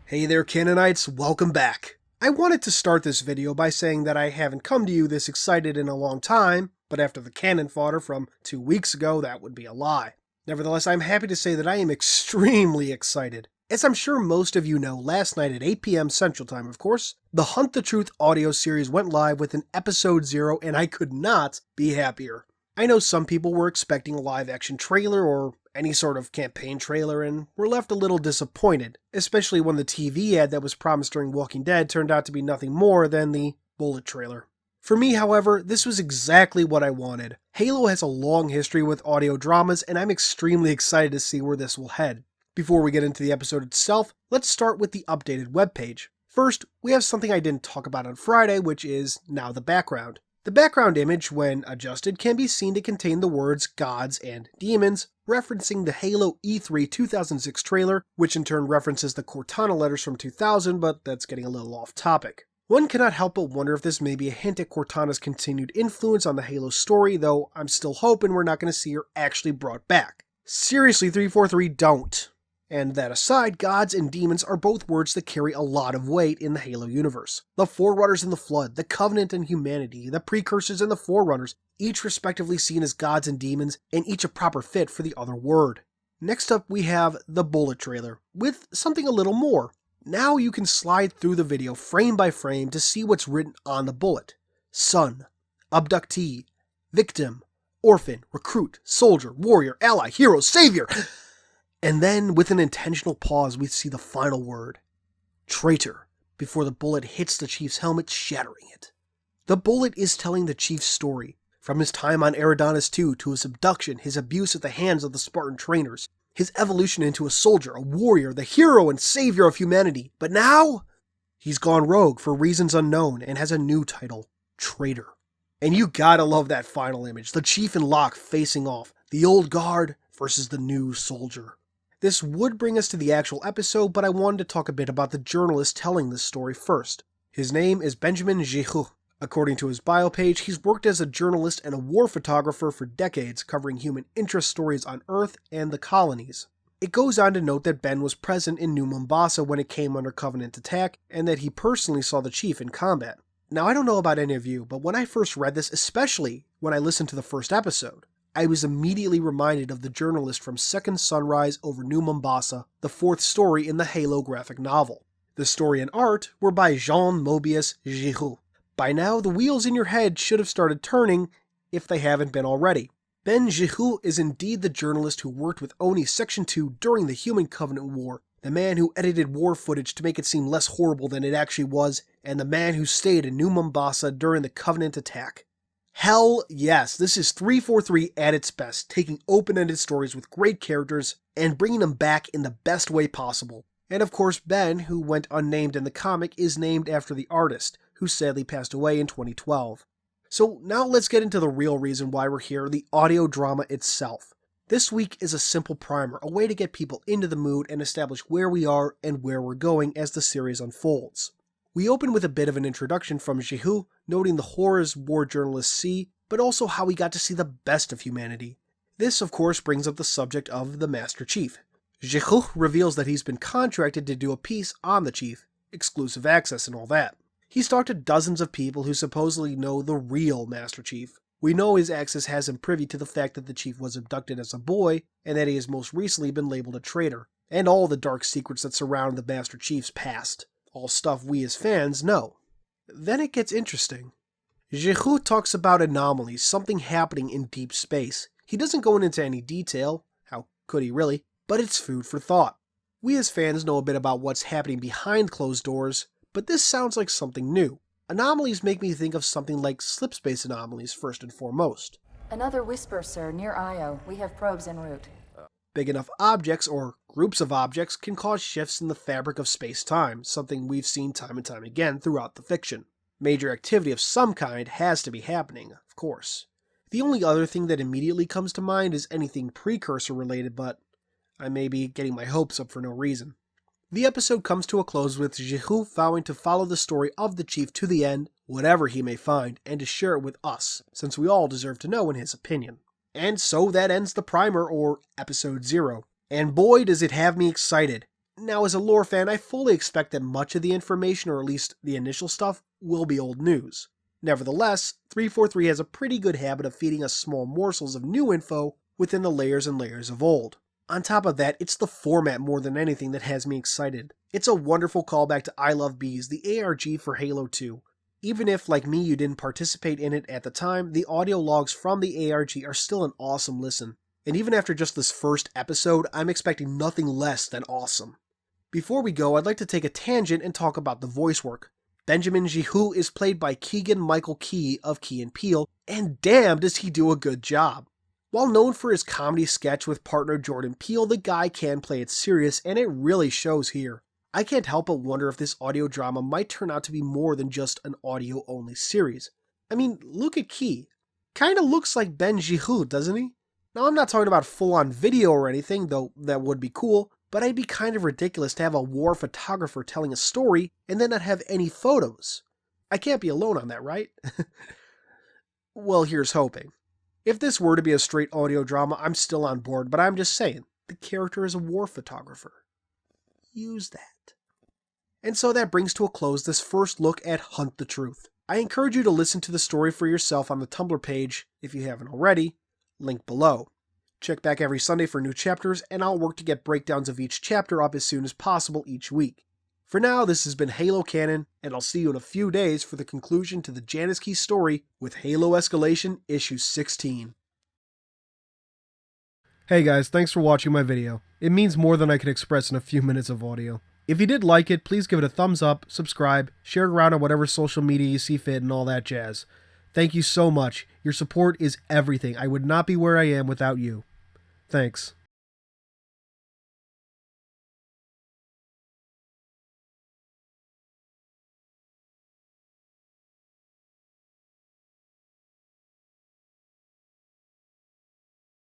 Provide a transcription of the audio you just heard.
Hey there, Canonites, welcome back. I wanted to start this video by saying that I haven't come to you this excited in a long time, but after the Canon fodder from 2 weeks ago, that would be a lie. Nevertheless, I'm happy to say that I am extremely excited. As I'm sure most of you know, last night at 8 p.m. Central Time, of course, the Hunt the Truth audio series went live with an episode 0, and I could not be happier. I know some people were expecting a live-action trailer or any sort of campaign trailer and were left a little disappointed, especially when the TV ad that was promised during Walking Dead turned out to be nothing more than the bullet trailer. For me, however, this was exactly what I wanted. Halo has a long history with audio dramas, and I'm extremely excited to see where this will head. Before we get into the episode itself, let's start with the updated webpage. First, we have something I didn't talk about on Friday, which is now the background. The background image, when adjusted, can be seen to contain the words gods and demons, referencing the Halo E3 2006 trailer, which in turn references the Cortana letters from 2000, but that's getting a little off topic. One cannot help but wonder if this may be a hint at Cortana's continued influence on the Halo story, though I'm still hoping we're not going to see her actually brought back. Seriously, 343, don't. And that aside, gods and demons are both words that carry a lot of weight in the Halo universe. The Forerunners and the Flood, the Covenant and humanity, the Precursors and the Forerunners, each respectively seen as gods and demons, and each a proper fit for the other word. Next up we have the bullet trailer, with something a little more. Now you can slide through the video frame by frame to see what's written on the bullet. Son, abductee, victim, orphan, recruit, soldier, warrior, ally, hero, savior. And then, with an intentional pause, we see the final word, traitor, before the bullet hits the Chief's helmet, shattering it. The bullet is telling the Chief's story, from his time on Eridanos II to his abduction, his abuse at the hands of the Spartan trainers, his evolution into a soldier, a warrior, the hero and savior of humanity. But now, he's gone rogue for reasons unknown and has a new title, traitor. And you gotta love that final image, the Chief and Locke facing off, the old guard versus the new soldier. This would bring us to the actual episode, but I wanted to talk a bit about the journalist telling this story first. His name is Benjamin Giraud. According to his bio page, he's worked as a journalist and a war photographer for decades, covering human interest stories on Earth and the colonies. It goes on to note that Ben was present in New Mombasa when it came under Covenant attack, and that he personally saw the Chief in combat. Now, I don't know about any of you, but when I first read this, especially when I listened to the first episode, I was immediately reminded of the journalist from Second Sunrise over New Mombasa, the fourth story in the Halo graphic novel. The story and art were by Jean Mobius Giraud. By now, the wheels in your head should have started turning, if they haven't been already. Ben Giraud is indeed the journalist who worked with ONI Section 2 during the Human Covenant War, the man who edited war footage to make it seem less horrible than it actually was, and the man who stayed in New Mombasa during the Covenant attack. Hell yes, this is 343 at its best, taking open-ended stories with great characters and bringing them back in the best way possible. And of course, Ben, who went unnamed in the comic, is named after the artist, who sadly passed away in 2012. So now let's get into the real reason why we're here, the audio drama itself. This week is a simple primer, a way to get people into the mood and establish where we are and where we're going as the series unfolds. We open with a bit of an introduction from Giraud, noting the horrors war journalists see, but also how we got to see the best of humanity. This, of course, brings up the subject of the Master Chief. Giraud reveals that he's been contracted to do a piece on the Chief, exclusive access and all that. He's talked to dozens of people who supposedly know the real Master Chief. We know his access has him privy to the fact that the Chief was abducted as a boy, and that he has most recently been labeled a traitor, and all the dark secrets that surround the Master Chief's past. All stuff we as fans know. Then it gets interesting. Giraud talks about anomalies, something happening in deep space. He doesn't go into any detail, how could he really, but it's food for thought. We as fans know a bit about what's happening behind closed doors, but this sounds like something new. Anomalies make me think of something like slipspace anomalies first and foremost. Another whisper, sir, near Io. We have probes en route. Big enough objects, or groups of objects, can cause shifts in the fabric of space-time, something we've seen time and time again throughout the fiction. Major activity of some kind has to be happening, of course. The only other thing that immediately comes to mind is anything Precursor related, but I may be getting my hopes up for no reason. The episode comes to a close with Giraud vowing to follow the story of the Chief to the end, whatever he may find, and to share it with us, since we all deserve to know in his opinion. And so that ends the primer, or episode 0. And boy does it have me excited. Now, as a lore fan, I fully expect that much of the information, or at least the initial stuff, will be old news. Nevertheless, 343 has a pretty good habit of feeding us small morsels of new info within the layers and layers of old. On top of that, it's the format more than anything that has me excited. It's a wonderful callback to I Love Bees, the ARG for Halo 2. Even if, like me, you didn't participate in it at the time, the audio logs from the ARG are still an awesome listen. And even after just this first episode, I'm expecting nothing less than awesome. Before we go, I'd like to take a tangent and talk about the voice work. Benjamin Giraud is played by Keegan-Michael Key of Key & Peele, and damn does he do a good job. While known for his comedy sketch with partner Jordan Peele, the guy can play it serious, and it really shows here. I can't help but wonder if this audio drama might turn out to be more than just an audio-only series. I mean, look at Key. Kinda looks like Ben Giraud, doesn't he? Now, I'm not talking about full-on video or anything, though that would be cool, but it'd be kind of ridiculous to have a war photographer telling a story and then not have any photos. I can't be alone on that, right? Well, here's hoping. If this were to be a straight audio drama, I'm still on board, but I'm just saying, the character is a war photographer. Use that. And so that brings to a close this first look at Hunt the Truth. I encourage you to listen to the story for yourself on the Tumblr page, if you haven't already, link below. Check back every Sunday for new chapters, and I'll work to get breakdowns of each chapter up as soon as possible each week. For now, this has been Halo Canon, and I'll see you in a few days for the conclusion to the Janice Key story with Halo Escalation Issue 16. Hey guys, thanks for watching my video. It means more than I can express in a few minutes of audio. If you did like it, please give it a thumbs up, subscribe, share it around on whatever social media you see fit, and all that jazz. Thank you so much. Your support is everything. I would not be where I am without you. Thanks.